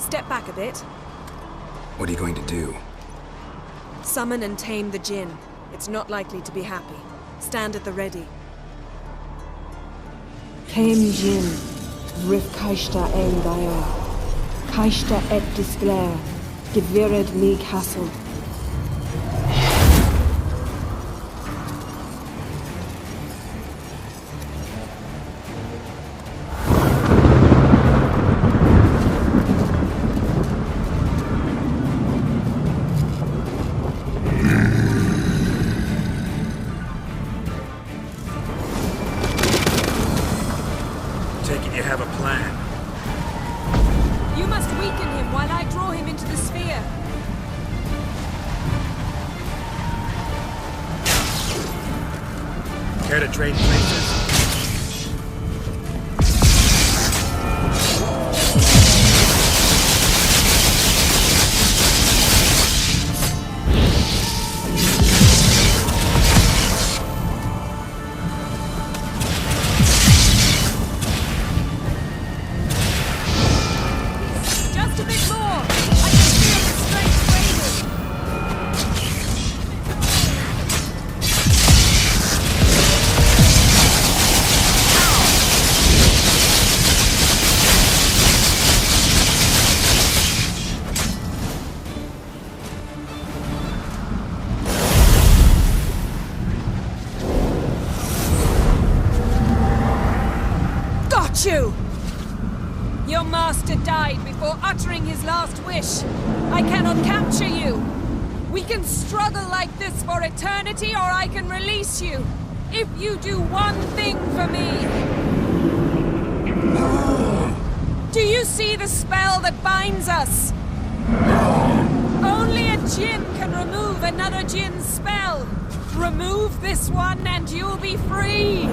Step back a bit. What are you going to do? Summon and tame the Jinn. It's not likely to be happy. Stand at the ready. Tame Jinn, rif kaishta ein daia, kaishta et disglair, gevired me castle. You have a plan. You must weaken him while I draw him into the sphere. Care to trade places? Your master died before uttering his last wish. I cannot capture you. We can struggle like this for eternity, or I can release you. If you do one thing for me. Do you see the spell that binds us? Only a Jinn can remove another Jinn's spell. Remove this one and you'll be free.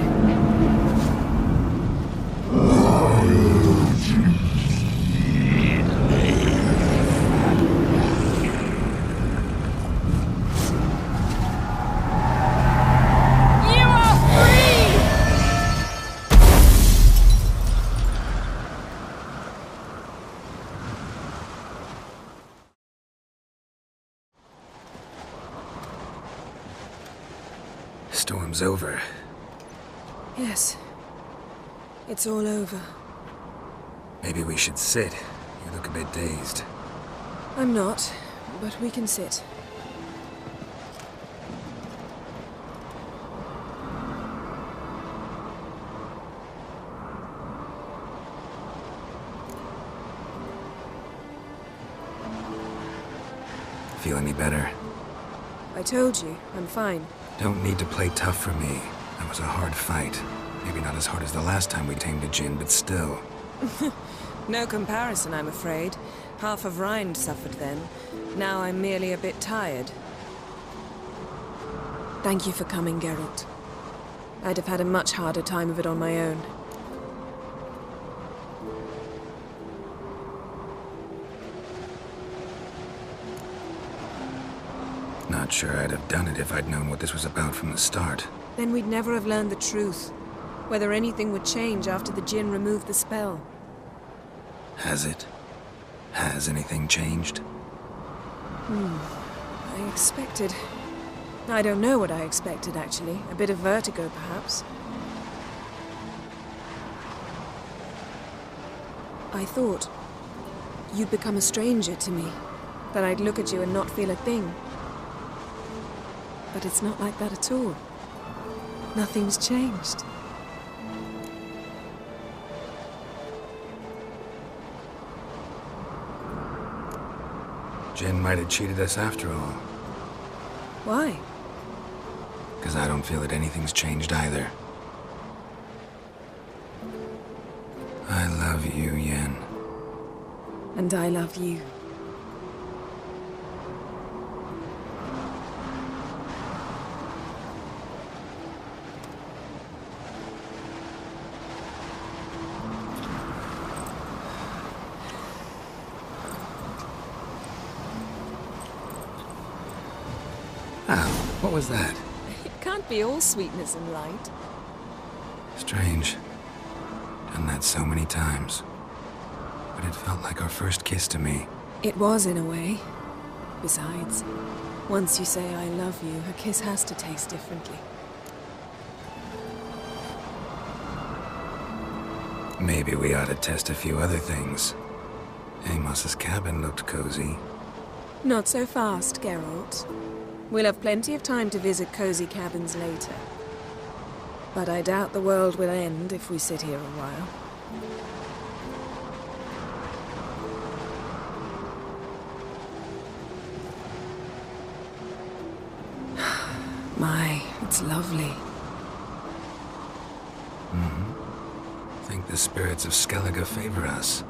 Storm's over. Yes. It's all over. Maybe we should sit. You look a bit dazed. I'm not, but we can sit. Feel any better? I told you, I'm fine. Don't need to play tough for me. That was a hard fight. Maybe not as hard as the last time we tamed a Jinn, but still. No comparison, I'm afraid. Half of Rind suffered then. Now I'm merely a bit tired. Thank you for coming, Geralt. I'd have had a much harder time of it on my own. Not sure I'd have done it if I'd known what this was about from the start. Then we'd never have learned the truth. Whether anything would change after the Jinn removed the spell. Has it? Has anything changed? I expected... I don't know what I expected, actually. A bit of vertigo, perhaps. I thought you'd become a stranger to me. That I'd look at you and not feel a thing. But it's not like that at all. Nothing's changed. Jinn might have cheated us after all. Why? Because I don't feel that anything's changed either. I love you, Yen. And I love you. What was that? It can't be all sweetness and light. Strange. Done that so many times. But It felt like our first kiss to me. It was, in a way. Besides, once you say I love you, a kiss has to taste differently. Maybe we ought to test a few other things. Amos's cabin looked cozy. Not so fast, Geralt. We'll have plenty of time to visit cozy cabins later. But I doubt the world will end if we sit here a while. My, it's lovely. I think the spirits of Skellige favor us.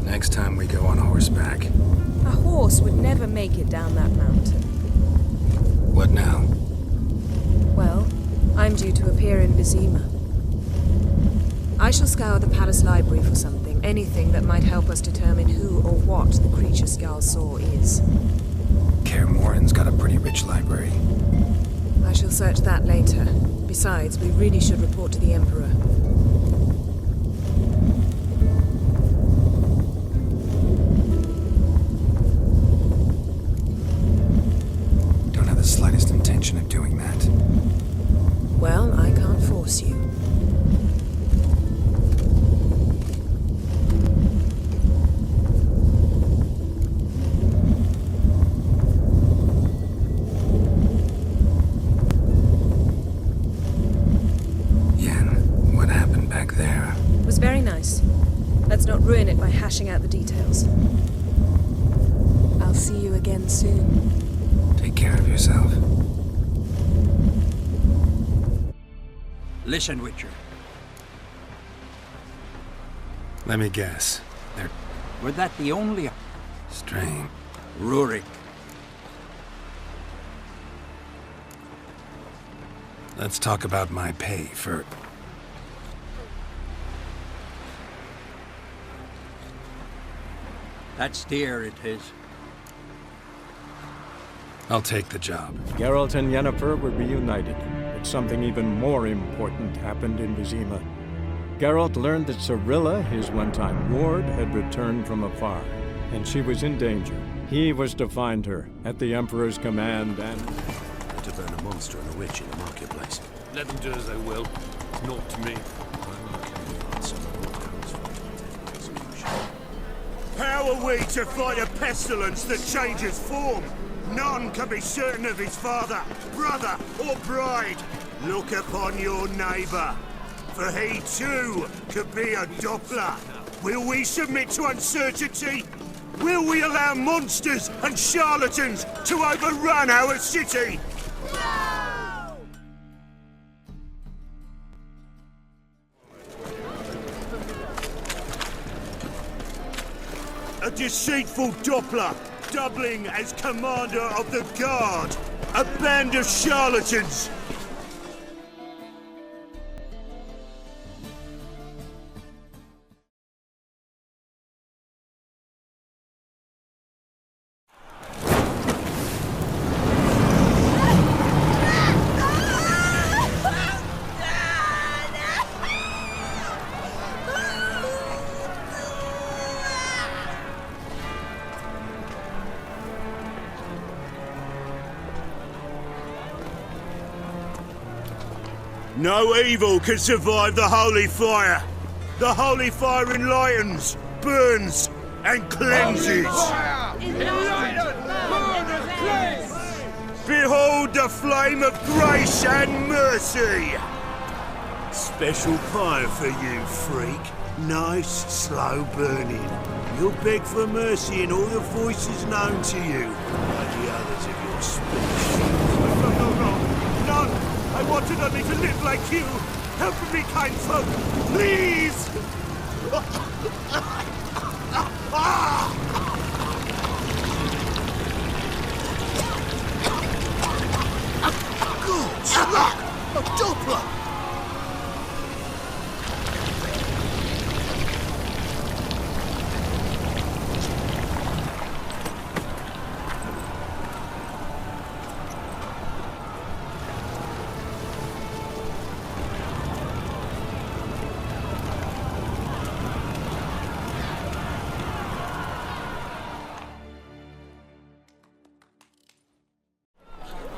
Next time we go on horseback. A horse would never make it down that mountain. What now? Well, I'm due to appear in Vizima. I shall scour the palace library for something, anything that might help us determine who or what the creature Skjal saw is. Kaer Morhen's got a pretty rich library. I shall search that later. Besides, we really should report to the Emperor. Don't have the slightest intention of doing that. Well, I can't force you. Very nice. Let's not ruin it by hashing out the details. I'll see you again soon. Take care of yourself. Listen, Witcher. Let me guess. They're Were that the only... strange. Rurik. Let's talk about my pay for... That's dear, it is. I'll take the job. Geralt and Yennefer were reunited, but something even more important happened in Vizima. Geralt learned that Cirilla, his one-time ward, had returned from afar, and she was in danger. He was to find her, at the Emperor's command, and... To burn a monster and a witch in the marketplace. Let them do as they will. It's not to me. How are we to fight a pestilence that changes form? None can be certain of his father, brother, or bride. Look upon your neighbor, for he too could be a Doppler. Will we submit to uncertainty? Will we allow monsters and charlatans to overrun our city? A deceitful Doppler, doubling as commander of the guard. A band of charlatans. No evil can survive the holy fire. The holy fire enlightens, burns, and cleanses. Behold the flame of grace and mercy. Special fire for you, freak. Nice, slow burning. You'll beg for mercy in all the voices known to you, like the others of your species. No, none. I wanted only to live like you. Help me, kind folk, please! Good luck! A Doppler!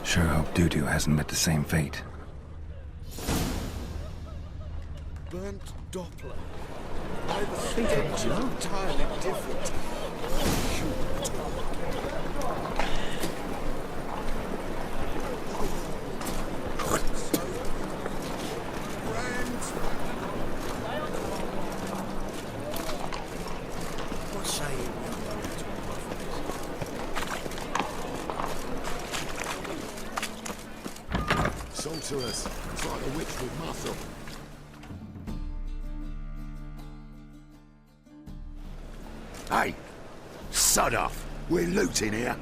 Sure hope Dudu hasn't met the same fate. Burnt Doppler. I think it's entirely different. Shoot. What say you? Sorceress. It's like a witch with muscle. Hey! Sod off! We're looting here.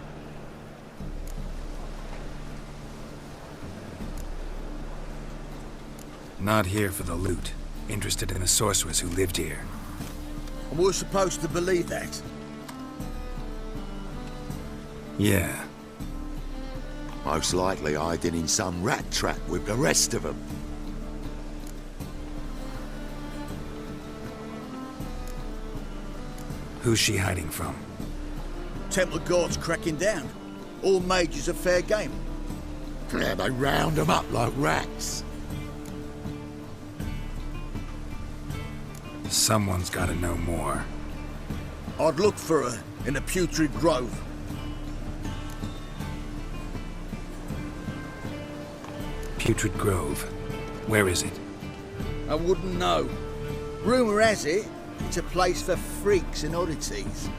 Not here for the loot. Interested in a sorceress who lived here. And we're supposed to believe that? Yeah. Most likely hiding in some rat trap with the rest of them. Who's she hiding from? Temple Guard's cracking down. All mages are fair game. Yeah, they round them up like rats. Someone's gotta know more. I'd look for her in the Putrid Grove. Putrid Grove. Where is it? I wouldn't know. Rumour has it, it's a place for freaks and oddities.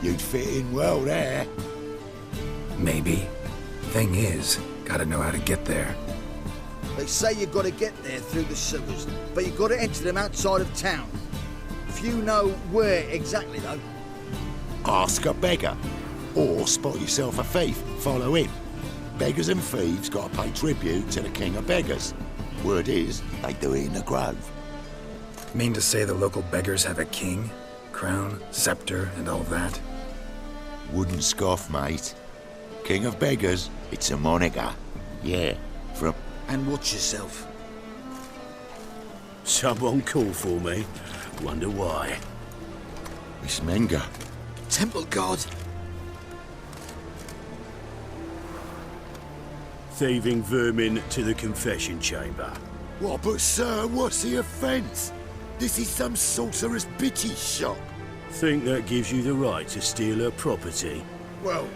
You'd fit in well there. Maybe. Thing is, gotta know how to get there. They say you've got to get there through the sewers, but you've got to enter them outside of town. Few know where exactly, though. Ask a beggar. Or spot yourself a thief. Follow him. Beggars and thieves got to pay tribute to the king of beggars. Word is, they do it in the grove. Mean to say the local beggars have a king? Crown, scepter, and all that? Wouldn't scoff, mate. King of beggars, it's a moniker. Yeah, from... And watch yourself. Someone called for me. Wonder why. Miss Menga. Temple Guard. Thieving vermin to the confession chamber. What, but sir, what's the offence? This is some sorcerer's bitty shop. Think that gives you the right to steal her property? Well,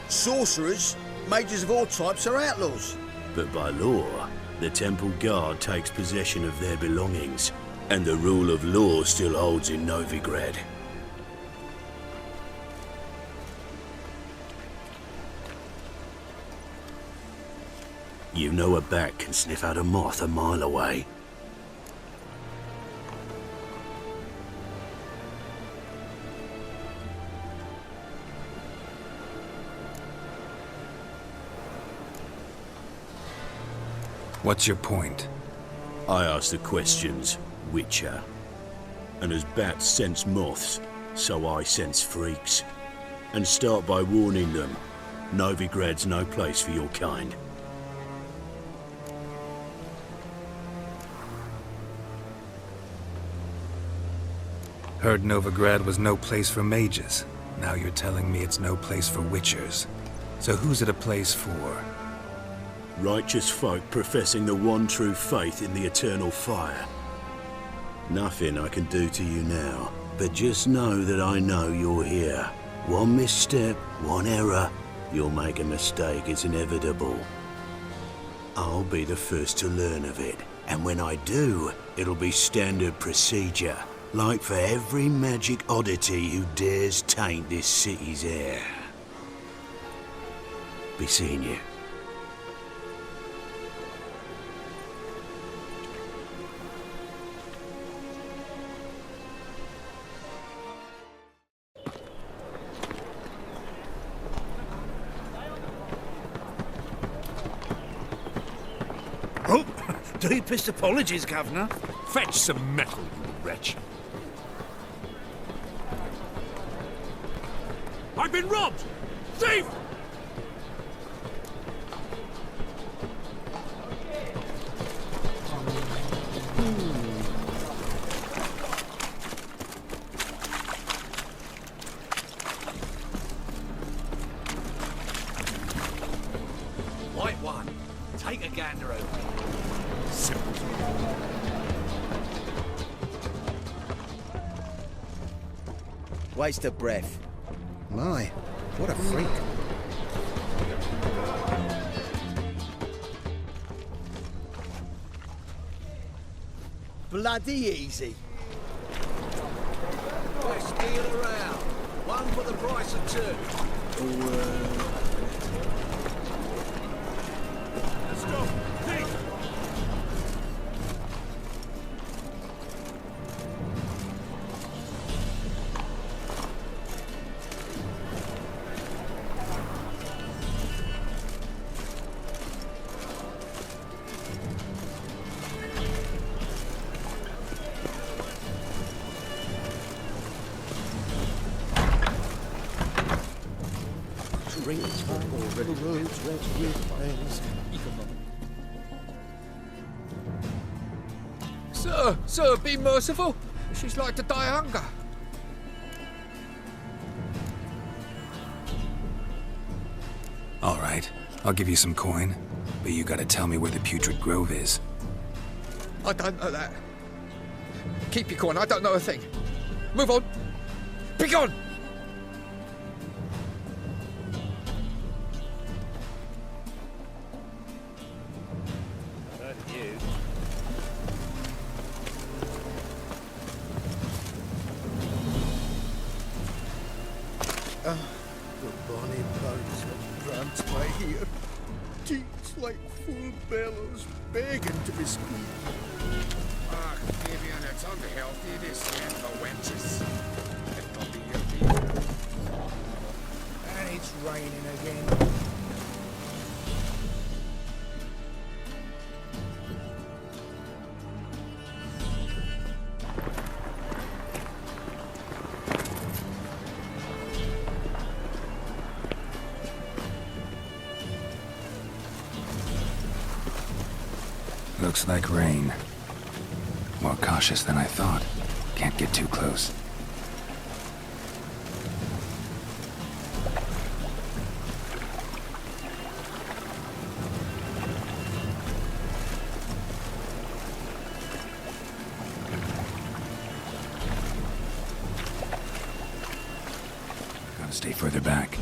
sorcerers, mages of all types are outlaws. But by law, the Temple Guard takes possession of their belongings, and the rule of law still holds in Novigrad. You know a bat can sniff out a moth a mile away. What's your point? I ask the questions, Witcher. And as bats sense moths, so I sense freaks. And start by warning them, Novigrad's no place for your kind. Heard Novigrad was no place for mages. Now you're telling me it's no place for witchers. So who's it a place for? Righteous folk professing the one true faith in the eternal fire. Nothing I can do to you now, but just know that I know you're here. One misstep, one error, you'll make a mistake, it's inevitable. I'll be the first to learn of it, and when I do, it'll be standard procedure, like for every magic oddity who dares taint this city's air. Be seeing you. Oh, deepest apologies, Governor. Fetch some metal, you wretch. I've been robbed! Thief! gander over. Simple. Waste of breath. My, what a freak. Bloody easy. Best deal around. One for the price of two. Let's go. Hey! Sir, be merciful. She's like to die of hunger. All right, I'll give you some coin, but you gotta tell me where the Putrid Grove is. I don't know that. Keep your coin, I don't know a thing. Move on. Be gone! The bonny birds that prance by here, teats like full bellows begging to be squeezed. Ah, Vivian, it's unhealthy this end for wenches. It'll be your people. And it's raining again. Looks like rain. More cautious than I thought. Can't get too close. Gotta stay further back.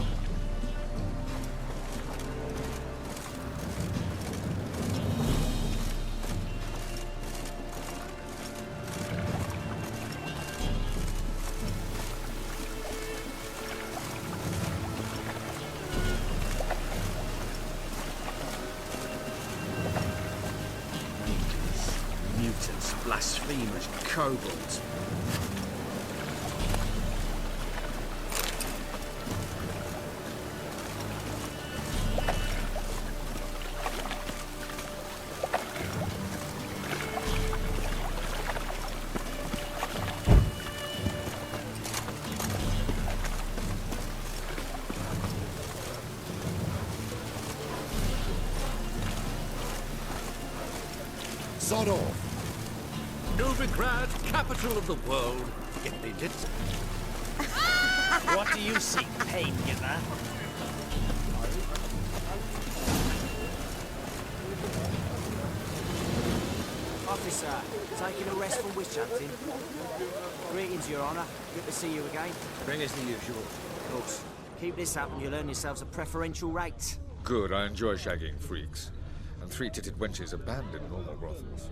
Mutants, blasphemers, kobolds. Sod off. Novigrad, capital of the world. Get me did. What do you seek, pain-giver? Officer, taking a rest from witch hunting. Greetings, Your Honor. Good to see you again. Bring us the usual. Of course. Keep this up and you'll earn yourselves a preferential rate. Good, I enjoy shagging freaks. And three-titted wenches abandon normal brothels.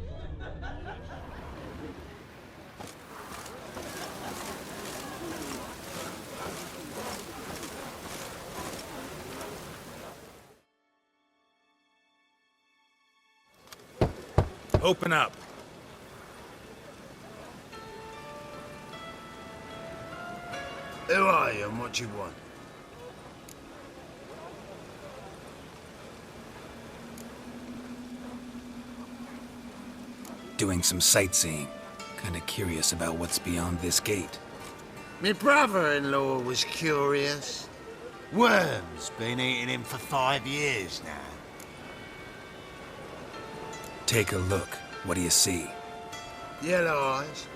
Open up. Who are you and what you want? Doing some sightseeing. Kinda curious about what's beyond this gate. Me brother-in-law was curious. Worms been eating him for 5 years now. Take a look. What do you see? Yellow eyes,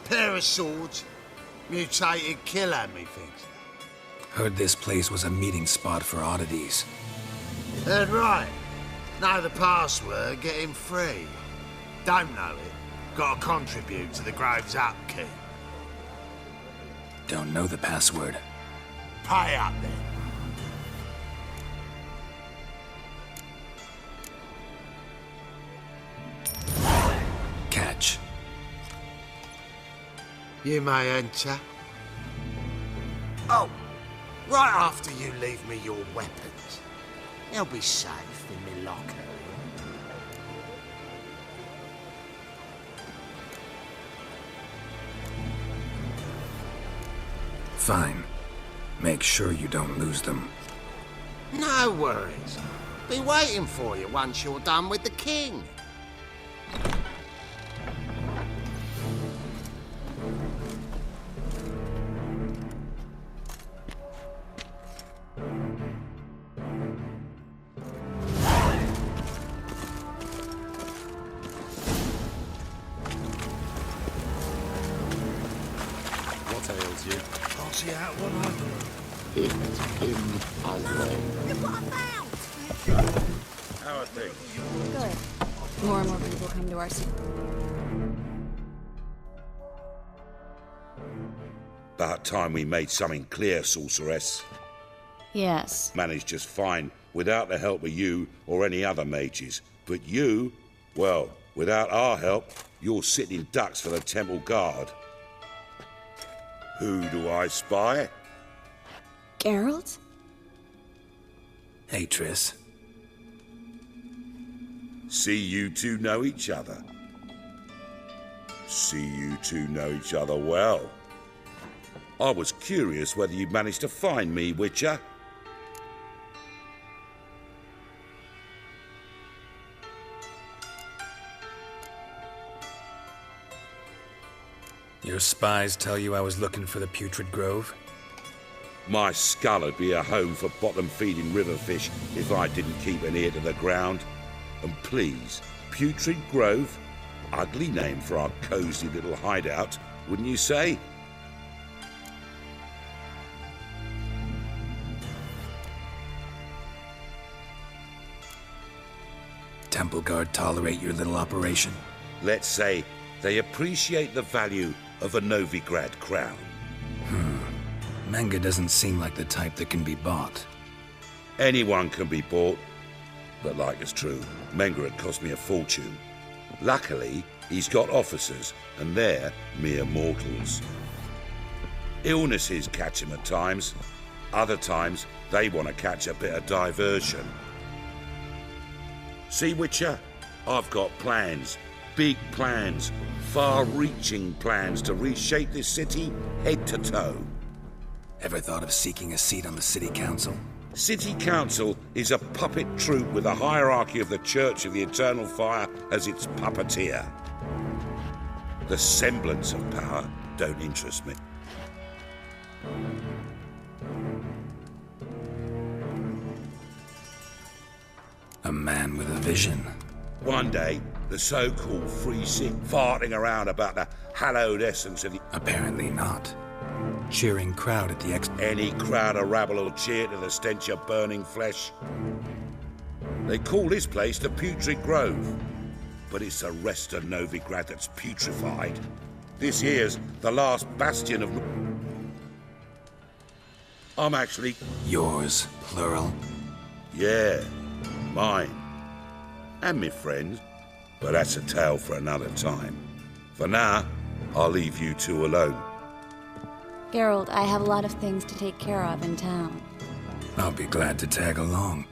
pair of swords, mutated killer, methinks. Heard this place was a meeting spot for oddities. Heard right. Know the password, get him free. Don't know it, gotta contribute to the Grove's upkeep. Don't know the password. Pay up then. Catch. You may enter. Oh, right after you leave me your weapons. They'll be safe in me locker. Fine. Make sure you don't lose them. No worries. Be waiting for you once you're done with the king. What ails you? Can't see out what I'm doing. It's him ugly. Look what I found! How are things? Good. More and more people come to our city. About time we made something clear, sorceress. Yes. Managed just fine, without the help of you or any other mages. But you, well, without our help, you're sitting ducks for the temple guard. Who do I spy? Geralt? Hey, Triss. See you two know each other. See you two know each other well. I was curious whether you'd managed to find me, Witcher. Your spies tell you I was looking for the Putrid Grove? My skull'd be a home for bottom-feeding river fish if I didn't keep an ear to the ground. And please, Putrid Grove? Ugly name for our cosy little hideout, wouldn't you say? Temple Guard tolerate your little operation? Let's say they appreciate the value of a Novigrad crown. Manga doesn't seem like the type that can be bought. Anyone can be bought, but like it's true, Menga had cost me a fortune. Luckily, he's got officers, and they're mere mortals. Illnesses catch him at times. Other times, they want to catch a bit of diversion. See, Witcher, I've got plans. Big plans. Far-reaching plans to reshape this city head to toe. Ever thought of seeking a seat on the city council? City Council is a puppet troupe with a hierarchy of the Church of the Eternal Fire as its puppeteer. The semblance of power don't interest me. A man with a vision. One day, the so-called free sick farting around about the hallowed essence of the... Apparently not. Cheering crowd at the Any crowd of rabble will cheer to the stench of burning flesh. They call this place the Putrid Grove, but it's the rest of Novigrad that's putrefied. This here's the last bastion of... I'm actually... Yours, plural? Yeah, mine. And me friends. But that's a tale for another time. For now, I'll leave you two alone. Geralt, I have a lot of things to take care of in town. I'll be glad to tag along.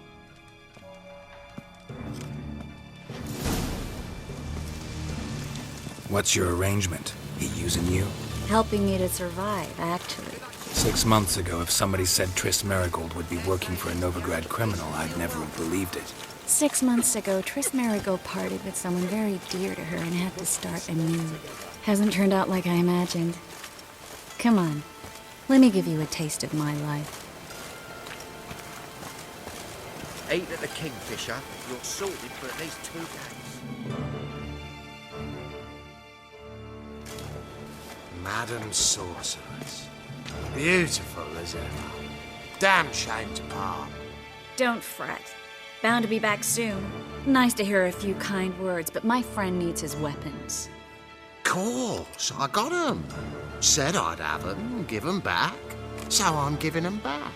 What's your arrangement? He using you? Helping me to survive, actually. 6 months ago, if somebody said Triss Marigold would be working for a Novigrad criminal, I'd never have believed it. 6 months ago, Triss Marigold parted with someone very dear to her and had to start anew. Hasn't turned out like I imagined. Come on, let me give you a taste of my life. Eat at the Kingfisher. You're sorted for at least 2 days. Madam Sorceress. Beautiful as ever. Damn shame to part. Don't fret. Bound to be back soon. Nice to hear a few kind words, but my friend needs his weapons. Course, I got 'em. Said I'd have 'em, give 'em back. So I'm giving 'em back.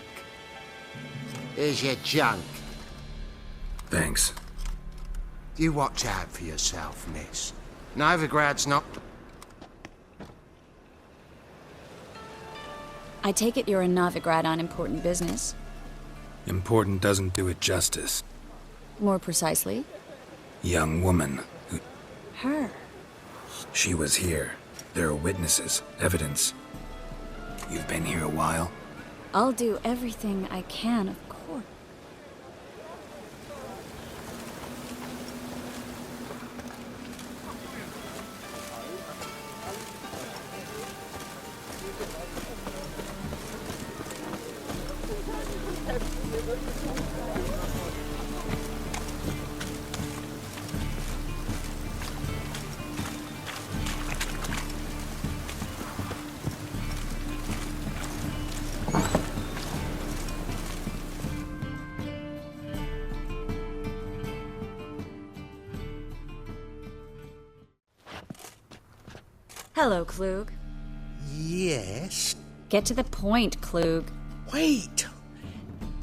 Here's your junk. Thanks. You watch out for yourself, miss. Novigrad's not... I take it you're in Novigrad on important business. Important doesn't do it justice. More precisely? Young woman who... Her. She was here. There are witnesses, evidence. You've been here a while? I'll do everything I can, of course. Hello, Klug. Yes? Get to the point, Klug. Wait!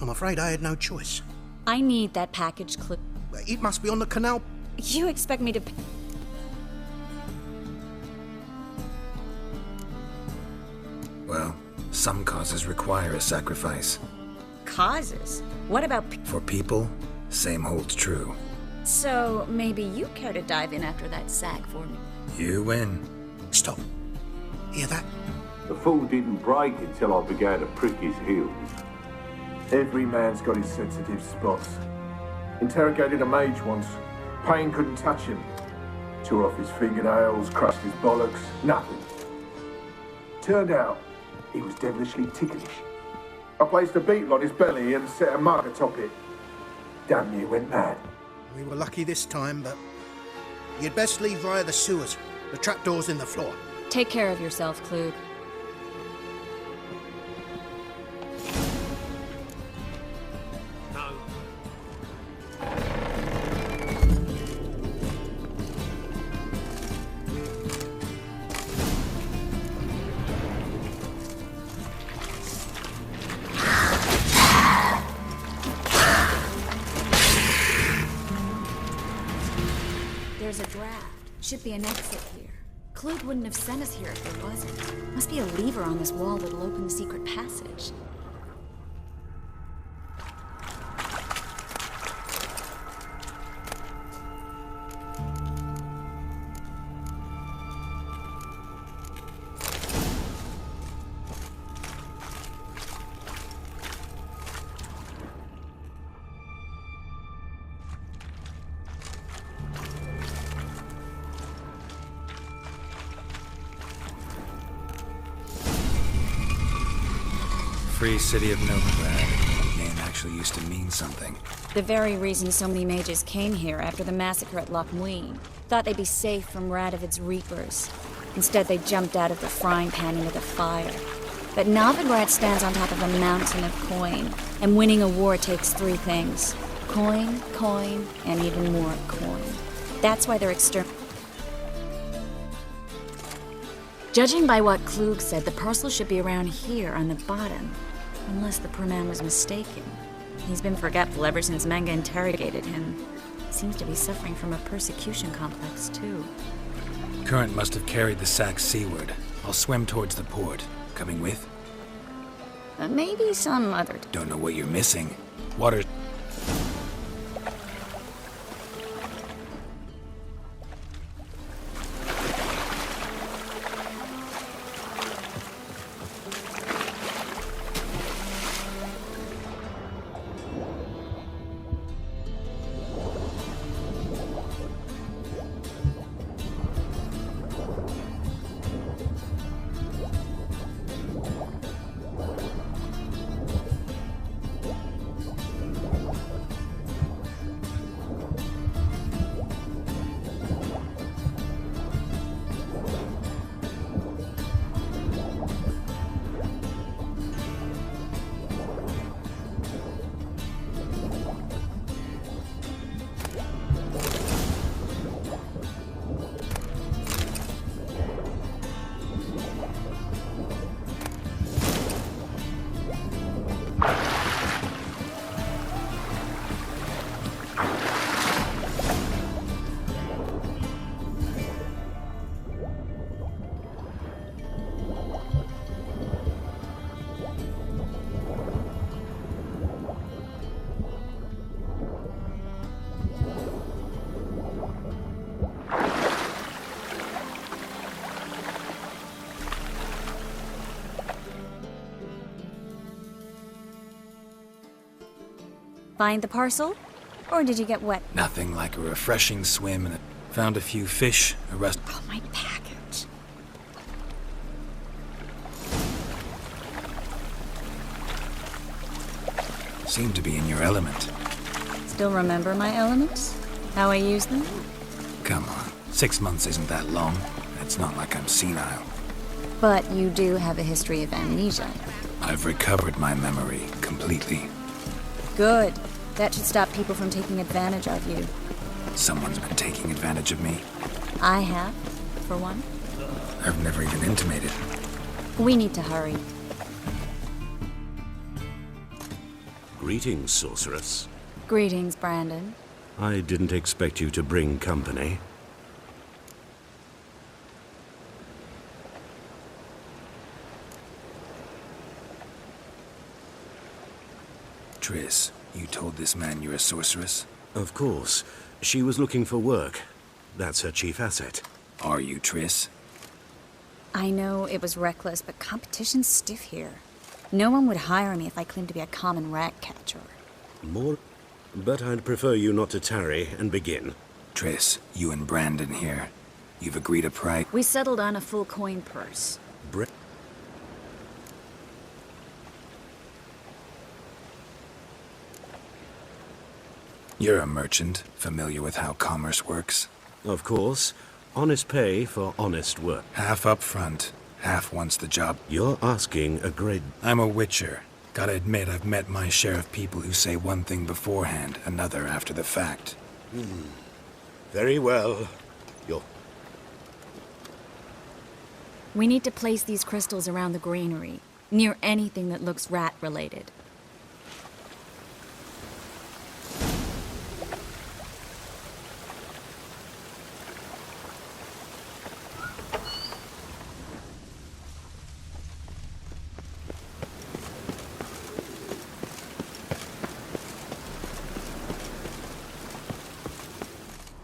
I'm afraid I had no choice. I need that package, Klug. It must be on the canal. You expect me to... Well, some causes require a sacrifice. Causes? What about... For people, same holds true. So, maybe you care to dive in after that sack for me? You win. Stop. Hear that? The fool didn't break until I began to prick his heels. Every man's got his sensitive spots. Interrogated a mage once. Pain couldn't touch him. Tore off his fingernails, crushed his bollocks, nothing. Turned out, he was devilishly ticklish. I placed a beetle on his belly and set a mark atop it. Damn near went mad. We were lucky this time, but you'd best leave via the sewers. The trapdoor's in the floor. Take care of yourself, Klug. There's a draft. Should be an exit here. Klug wouldn't have sent us here if there wasn't. Must be a lever on this wall that'll open the secret passage. Free city of Novigrad. The name actually used to mean something. The very reason so many mages came here after the massacre at Loch Muin. Thought they'd be safe from Radovid's reapers. Instead, they jumped out of the frying pan into the fire. But Novigrad stands on top of a mountain of coin, and winning a war takes three things. Coin, coin, and even more coin. That's why they're Judging by what Klug said, the parcel should be around here on the bottom. Unless the poor man was mistaken. He's been forgetful ever since Manga interrogated him. Seems to be suffering from a persecution complex, too. Current must have carried the sack seaward. I'll swim towards the port. Coming with? Maybe some other... Don't know what you're missing. Water... Find the parcel? Or did you get wet? Nothing like a refreshing swim and found a few fish, a rest. Oh, my package. Seem to be in your element. Still remember my elements? How I use them? Come on, 6 months isn't that long. It's not like I'm senile. But you do have a history of amnesia. I've recovered my memory completely. Good. That should stop people from taking advantage of you. Someone's been taking advantage of me. I have, for one. I've never even intimated. We need to hurry. Greetings, sorceress. Greetings, Brandon. I didn't expect you to bring company. Triss, you told this man you're a sorceress? Of course. She was looking for work. That's her chief asset. Are you, Triss? I know it was reckless, but competition's stiff here. No one would hire me if I claimed to be a common rat catcher. More? But I'd prefer you not to tarry and begin. Triss, you and Brandon here. You've agreed a price. We settled on a full coin purse. You're a merchant, familiar with how commerce works? Of course. Honest pay for honest work. Half up front, half once the job. You're asking a great... I'm a witcher. Gotta admit, I've met my share of people who say one thing beforehand, another after the fact. Very well. You're... We need to place these crystals around the granary, near anything that looks rat-related.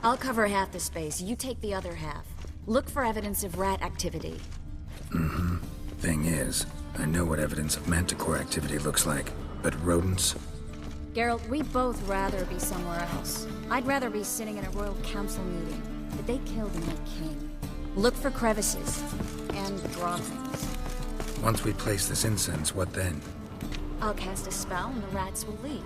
I'll cover half the space, you take the other half. Look for evidence of rat activity. Thing is, I know what evidence of manticore activity looks like, but rodents? Geralt, we'd both rather be somewhere else. I'd rather be sitting in a royal council meeting, but they killed my king. Look for crevices, and draw things. Once we place this incense, what then? I'll cast a spell and the rats will leave.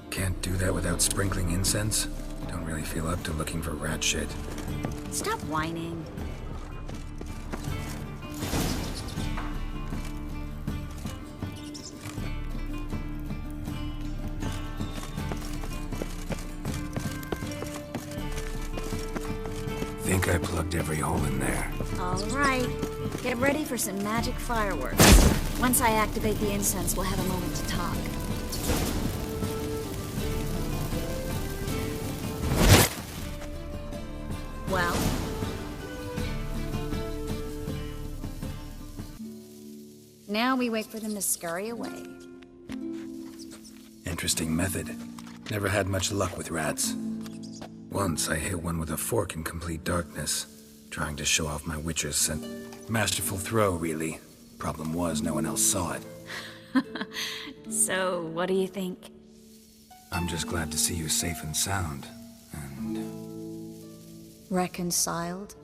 Can't do that without sprinkling incense? Don't really feel up to looking for rat shit. Stop whining. Think I plugged every hole in there. All right. Get ready for some magic fireworks. Once I activate the incense, we'll have a moment to talk. Well? Now we wait for them to scurry away. Interesting method. Never had much luck with rats. Once I hit one with a fork in complete darkness, trying to show off my witcher's scent. Masterful throw, really. Problem was, no one else saw it. So, what do you think? I'm just glad to see you safe and sound. And... reconciled?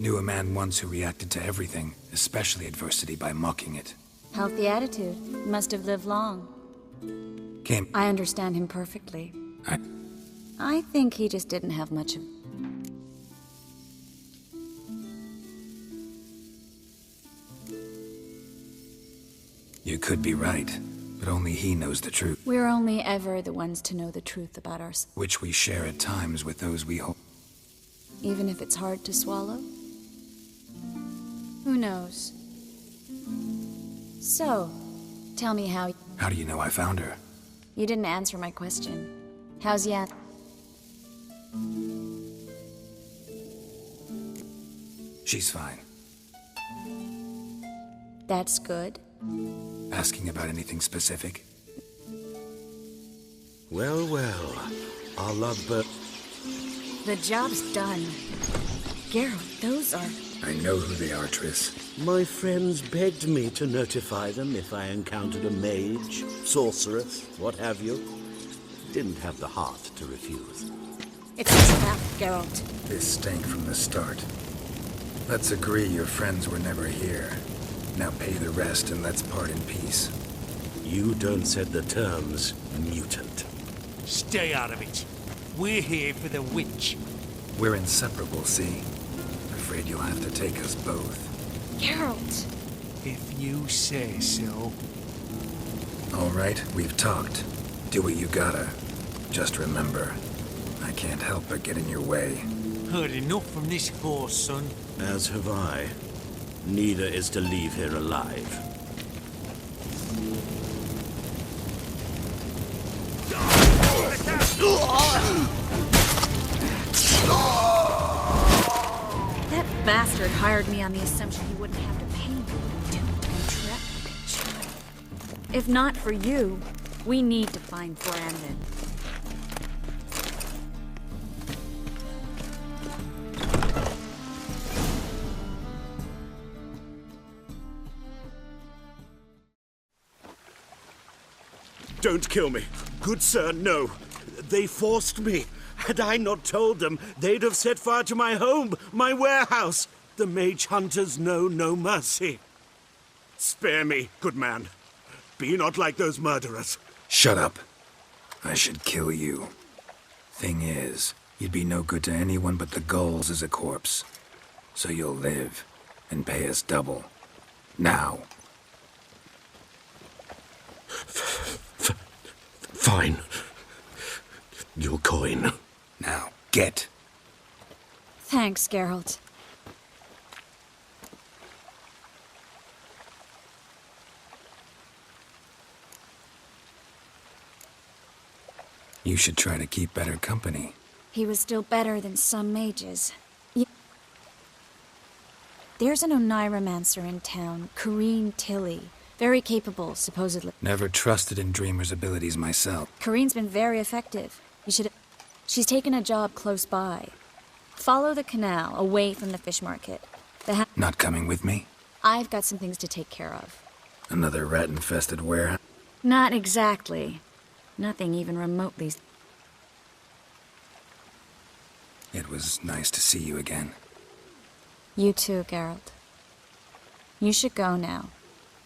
Knew a man once who reacted to everything, especially adversity, by mocking it. Healthy attitude. Must have lived long. I understand him perfectly. I think he just didn't have much of... You could be right, but only he knows the truth. We're only ever the ones to know the truth about ourselves. Which we share at times with those we hold. Even if it's hard to swallow? Who knows? So, tell me how... How do you know I found her? You didn't answer my question. How's Yat? She's fine. That's good. Asking about anything specific? Well, well. Our love bird... The job's done. Geralt, those are I know who they are, Triss. My friends begged me to notify them if I encountered a mage, sorceress, what have you. Didn't have the heart to refuse. It's a trap, Geralt. This stank from the start. Let's agree your friends were never here. Now pay the rest and let's part in peace. You don't set the terms, mutant. Stay out of it. We're here for the witch. We're inseparable, see? Afraid you'll have to take us both. Geralt! If you say so. All right, we've talked. Do what you gotta. Just remember, I can't help but get in your way. Heard enough from this horse, son. As have I. Neither is to leave here alive. That bastard hired me on the assumption he wouldn't have to pay me. Doomed intrepid. If not for you, we need to find Brandon. Don't kill me. Good sir, no. They forced me. Had I not told them, they'd have set fire to my home, my warehouse. The mage hunters know no mercy. Spare me, good man. Be not like those murderers. Shut up. I should kill you. Thing is, you'd be no good to anyone but the gulls as a corpse. So you'll live and pay us double. Now. Fine. Your coin. Now, get. Thanks, Geralt. You should try to keep better company. He was still better than some mages. There's an Oneiromancer in town, Corrine Tilly. Very capable, supposedly. Never trusted in Dreamer's abilities myself. Corrine's been very effective. You should... She's taken a job close by. Follow the canal, away from the fish market. Not coming with me? I've got some things to take care of. Another rat-infested warehouse? Not exactly. Nothing even remotely... It was nice to see you again. You too, Geralt. You should go now.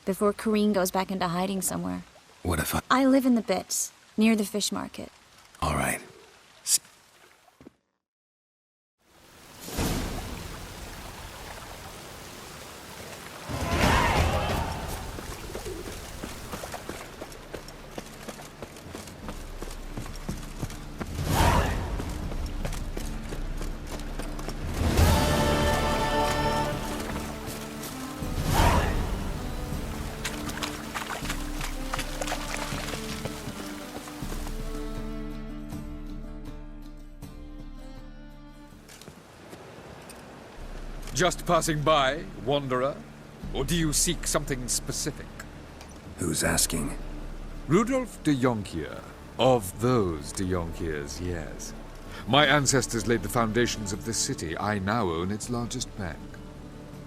Before Corrine goes back into hiding somewhere. What if I live in the Bits, near the fish market. All right. Just passing by, wanderer? Or do you seek something specific? Who's asking? Rudolf de Jonkier. Of those de Jonkiers, yes. My ancestors laid the foundations of this city. I now own its largest bank.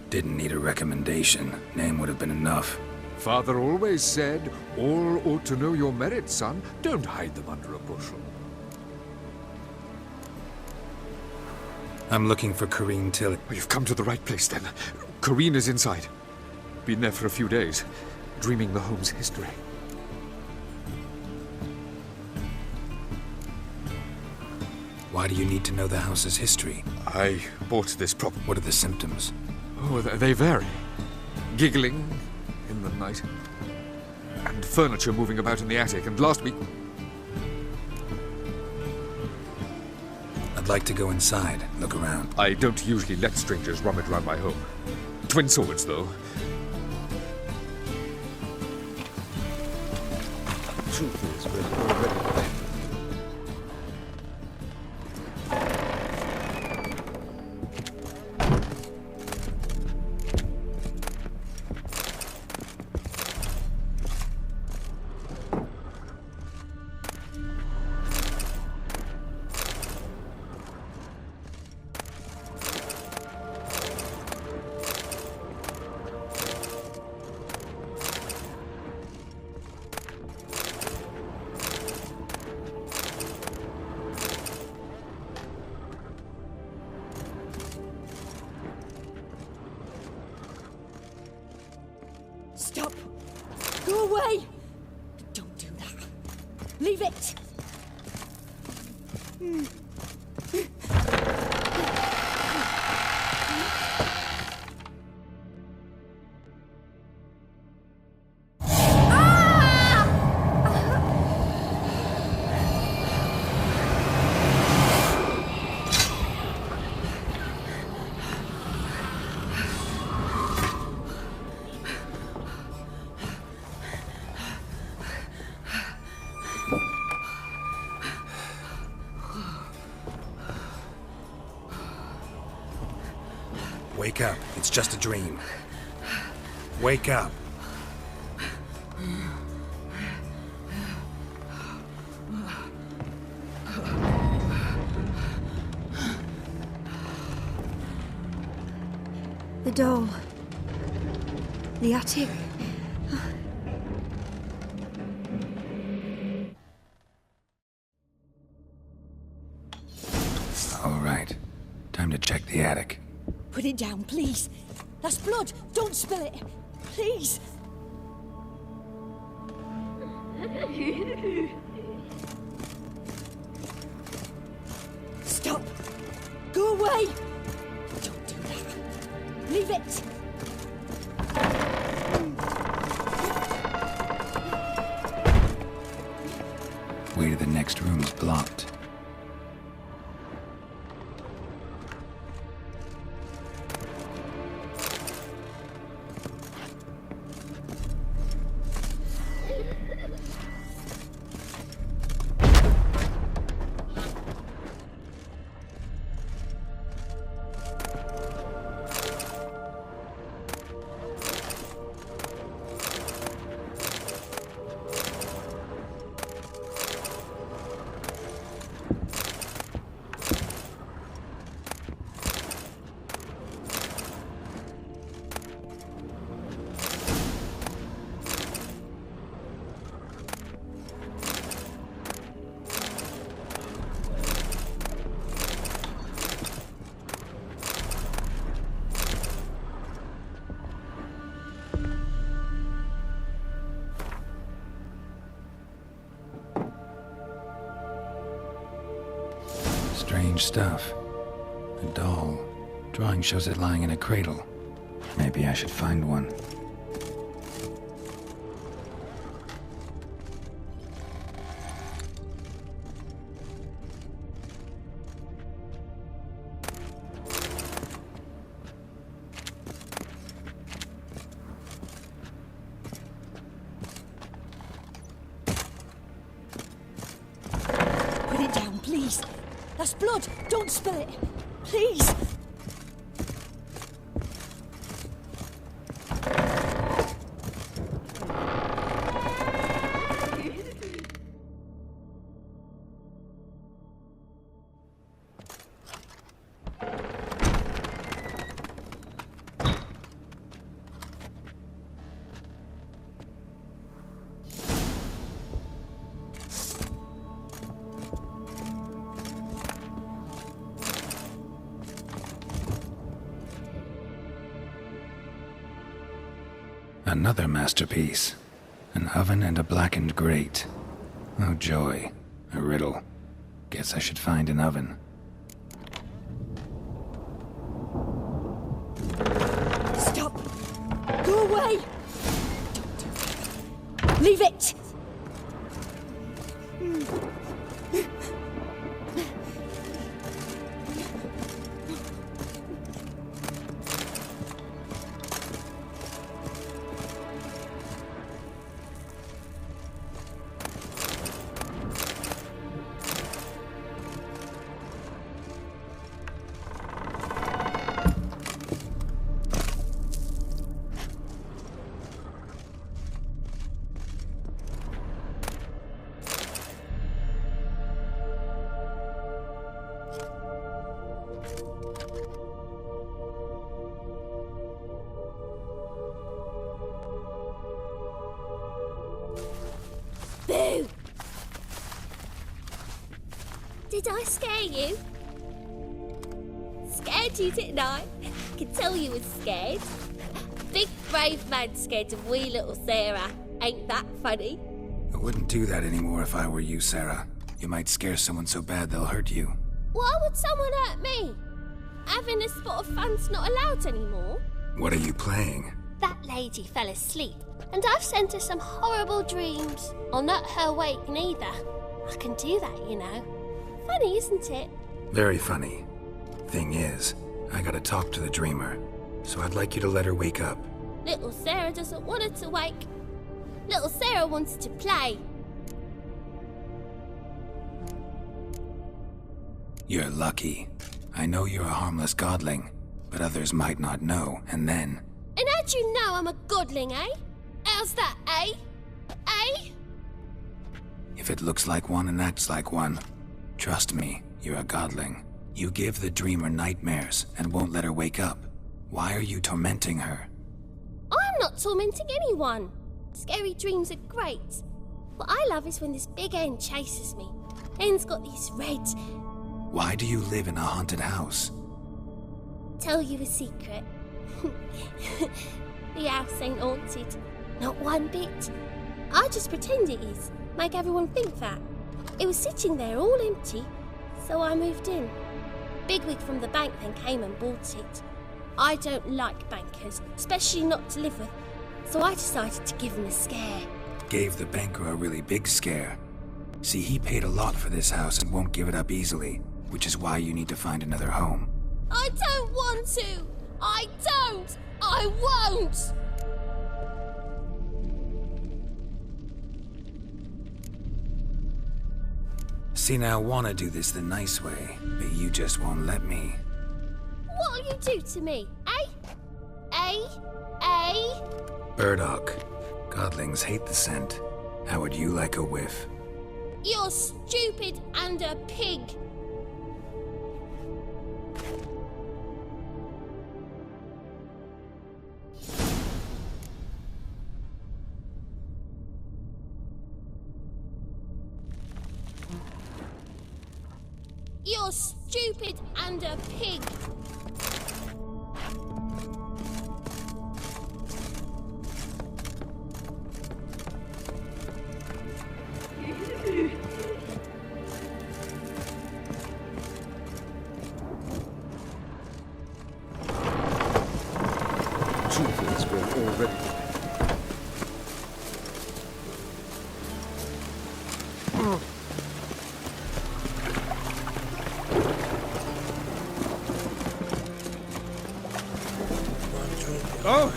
Didn't need a recommendation. Name would have been enough. Father always said, all ought to know your merits, son. Don't hide them under a bushel. I'm looking for Corrine Tilly. You've come to the right place, then. Corrine is inside. Been there for a few days, dreaming the home's history. Why do you need to know the house's history? I bought this property. What are the symptoms? Oh, they vary. Giggling in the night. And furniture moving about in the attic. And last week... I'd like to go inside, look around. I don't usually let strangers rummage around my home. Twin swords, though. Truth is, we're already there. Stop! Go away! Don't do that. Leave it! Wake up. It's just a dream. Wake up. The doll. The attic. All right. Time to check the attic. Put it down, please. That's blood. Don't spill it. Please. Stop. Go away. Don't do that. Leave it. Way to the next room's blocked. Strange stuff. A doll. Drawing shows it lying in a cradle. Maybe I should find one. Put it down, please. That's blood. Don't spill it. Please. Another masterpiece. An oven and a blackened grate. Oh joy. A riddle. Guess I should find an oven. Stop. Go away. Don't do that. Leave it. Boo! Did I scare you? Scared you, didn't I? I could tell you was scared. big brave man scared of wee little Sarah. Ain't that funny? I wouldn't do that anymore if I were you, Sarah. You might scare someone so bad they'll hurt you. Why would someone hurt me? Having a spot of fun's not allowed anymore. What are you playing? That lady fell asleep, and I've sent her some horrible dreams. I'll not her wake neither. I can do that, you know. Funny, isn't it? Very funny. Thing is, I gotta talk to the dreamer, so I'd like you to let her wake up. Little Sarah doesn't want her to wake. Little Sarah wants to play. You're lucky. I know you're a harmless godling, but others might not know, and then... And how'd you know I'm a godling, eh? How's that, eh? Eh? If it looks like one and acts like one, trust me, you're a godling. You give the dreamer nightmares and won't let her wake up. Why are you tormenting her? I'm not tormenting anyone. Scary dreams are great. What I love is when this big hen chases me. Hen's got these red... Why do you live in a haunted house? Tell you a secret. The house ain't haunted. Not one bit. I just pretend it is. Make everyone think that. It was sitting there all empty, so I moved in. Bigwig from the bank then came and bought it. I don't like bankers, especially not to live with, so I decided to give him a scare. Gave the banker a really big scare. See, he paid a lot for this house and won't give it up easily, which is why you need to find another home. I don't want to! I don't! I won't! See, now I want to do this the nice way, but you just won't let me. What'll you do to me, eh? Eh? Eh? Burdock. Godlings hate the scent. How would you like a whiff? You're stupid and a pig. You're stupid and a pig. Truth is, we're already... Oh!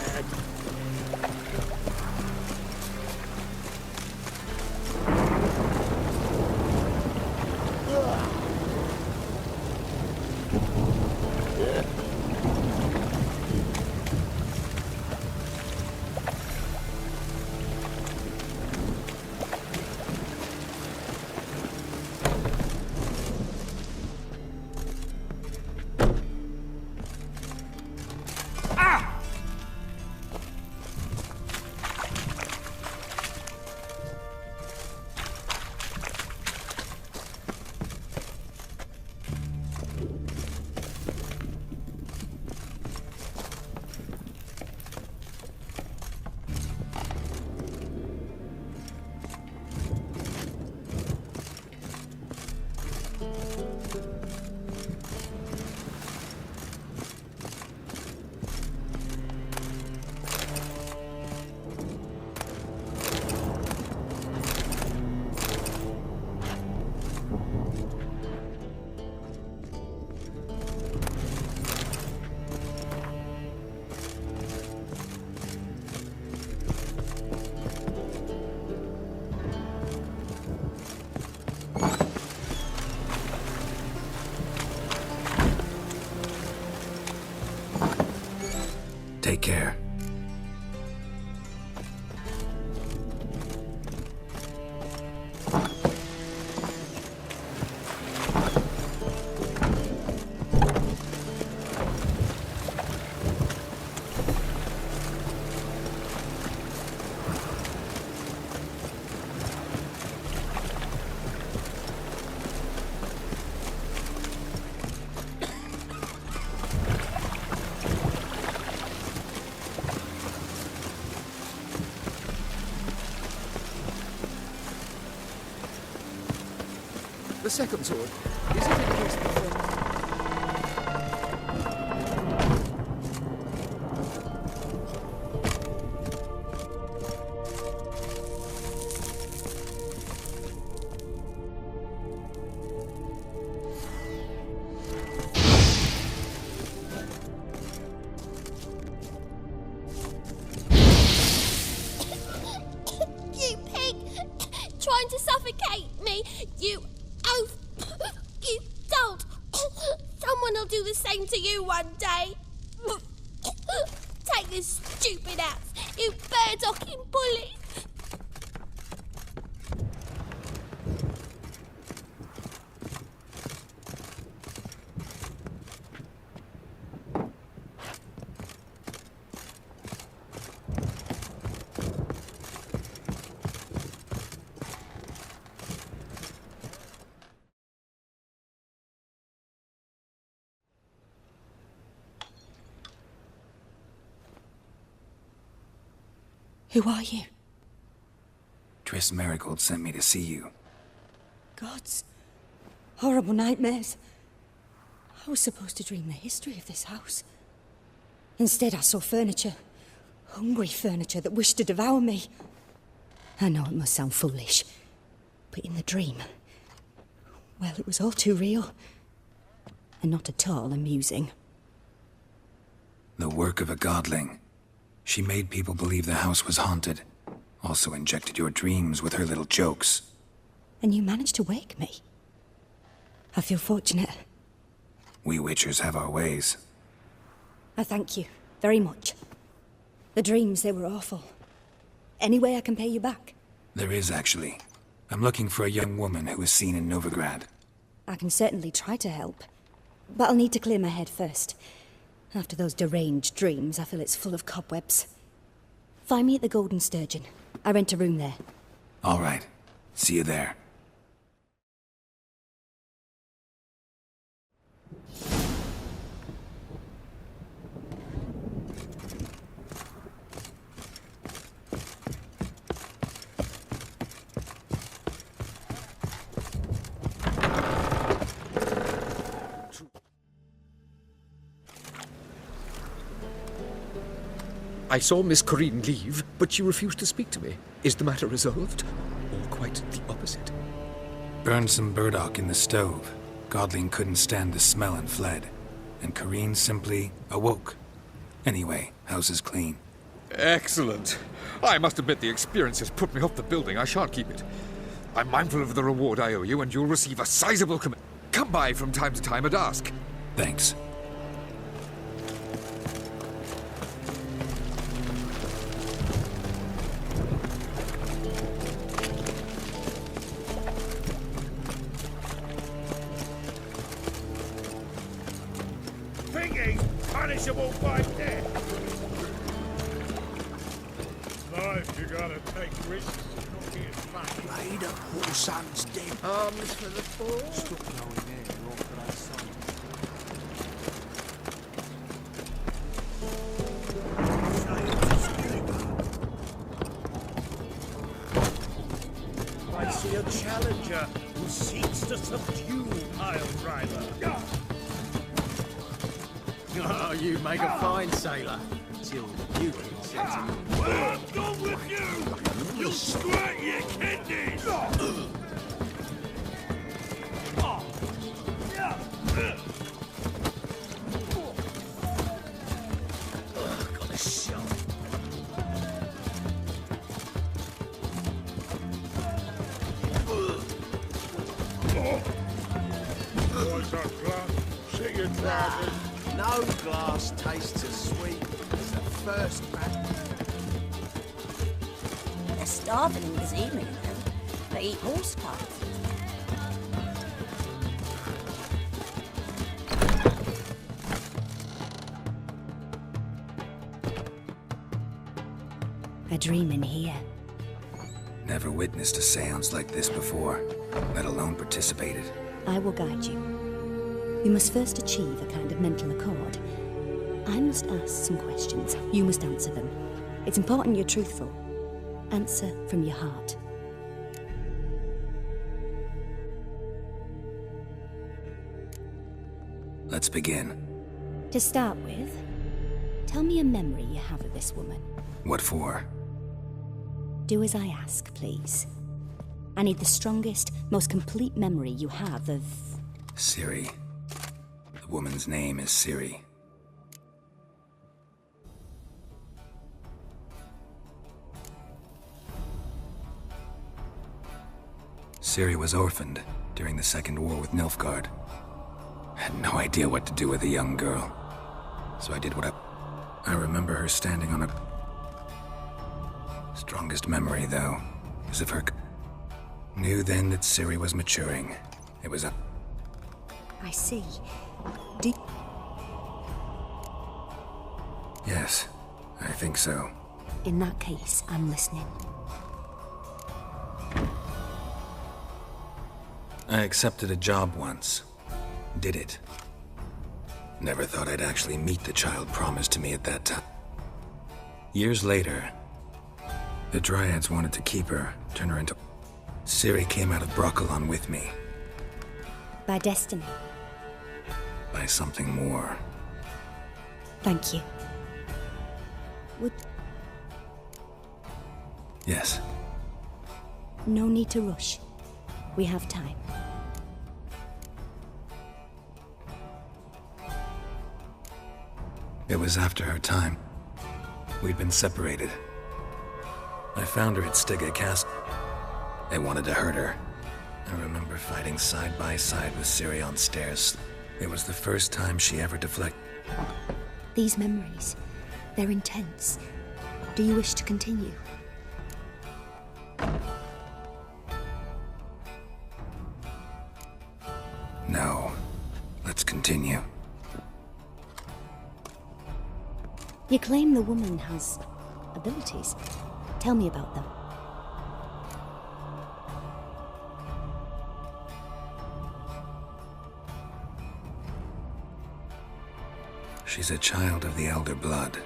Take care. second sword? Is it in case the first? You pig! Trying to suffocate me! You oaf! You dolt! Someone will do the same to you one day! Take this stupid axe, you bird-docking bully! Who are you? Triss Marigold sent me to see you. Gods. Horrible nightmares. I was supposed to dream the history of this house. Instead, I saw furniture. Hungry furniture that wished to devour me. I know it must sound foolish, but in the dream, well, it was all too real. And not at all amusing. The work of a godling. She made people believe the house was haunted. Also injected your dreams with her little jokes. And you managed to wake me. I feel fortunate. We witchers have our ways. I thank you very much. The dreams, they were awful. Any way I can pay you back? There is, actually. I'm looking for a young woman who was seen in Novigrad. I can certainly try to help. But I'll need to clear my head first. After those deranged dreams, I feel it's full of cobwebs. Find me at the Golden Sturgeon. I rent a room there. All right. See you there. I saw Miss Corinne leave, but she refused to speak to me. Is the matter resolved? Or quite the opposite? Burned some burdock in the stove. Godling couldn't stand the smell and fled. And Corinne simply awoke. Anyway, house is clean. Excellent. I must admit the experience has put me off the building. I shan't keep it. I'm mindful of the reward I owe you, and you'll receive a sizable Come by from time to time and ask. Thanks. Thingy, punishable by death. Life, you gotta take risks. Not being fun. Laid up, poor son's dead. Arms for the poor. Stop going there, you're off for our son. I see a challenger who seeks to subdue Pile Driver. Oh, you make a fine sailor. Till you can set him. I'm gone with you! You scrat your kidneys! Got a shot. Boys are glass. See your trousers. No glass tastes as sweet as the first man. They're starving in this evening, you know. They eat horse carts. A dream in here. Never witnessed a seance like this before, let alone participated. I will guide you. We must first achieve a kind of mental accord. I must ask some questions. You must answer them. It's important you're truthful. Answer from your heart. begin. To start with, tell me a memory you have of this woman. What for? Do as I ask, please. I need the strongest, most complete memory you have of... Ciri. The woman's name is Ciri. Ciri was orphaned during the Second War with Nilfgaard. Had no idea what to do with a young girl. So I did what I remember her standing on a... Strongest memory, though, is of her... Knew then that Ciri was maturing. It was a... I see. Yes, I think so. In that case, I'm listening. I accepted a job once. Did it. Never thought I'd actually meet the child promised to me at that time. Years later, the Dryads wanted to keep her, turn her into... Ciri came out of Broccolon with me. By destiny. By something more. Thank you. Would... Yes. No need to rush. We have time. It was after her time. We'd been separated. I found her at Stiga Castle. They wanted to hurt her. I remember fighting side by side with Ciri on stairs. It was the first time she ever deflected. These memories, they're intense. Do you wish to continue? No. Let's continue. You claim the woman has abilities. Tell me about them. She's a child of the Elder Blood.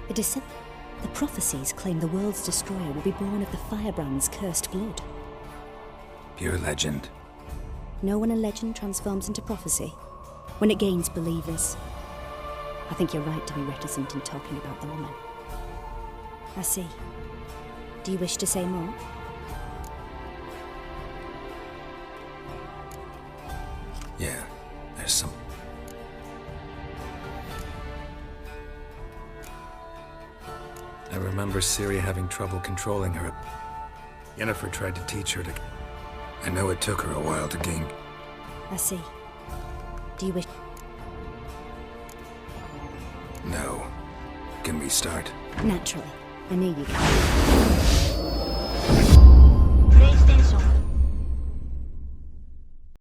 The prophecies claim the world's destroyer will be born of the Firebrand's cursed blood. Pure legend. Know when a legend transforms into prophecy? When it gains believers. I think you're right to be reticent in talking about the woman. I see. Do you wish to say more? Yeah, there's some... I remember Ciri having trouble controlling her. Yennefer tried to teach her to... I know it took her a while to gain... I see. Do you wish... No. Can we start? Naturally. I knew you could.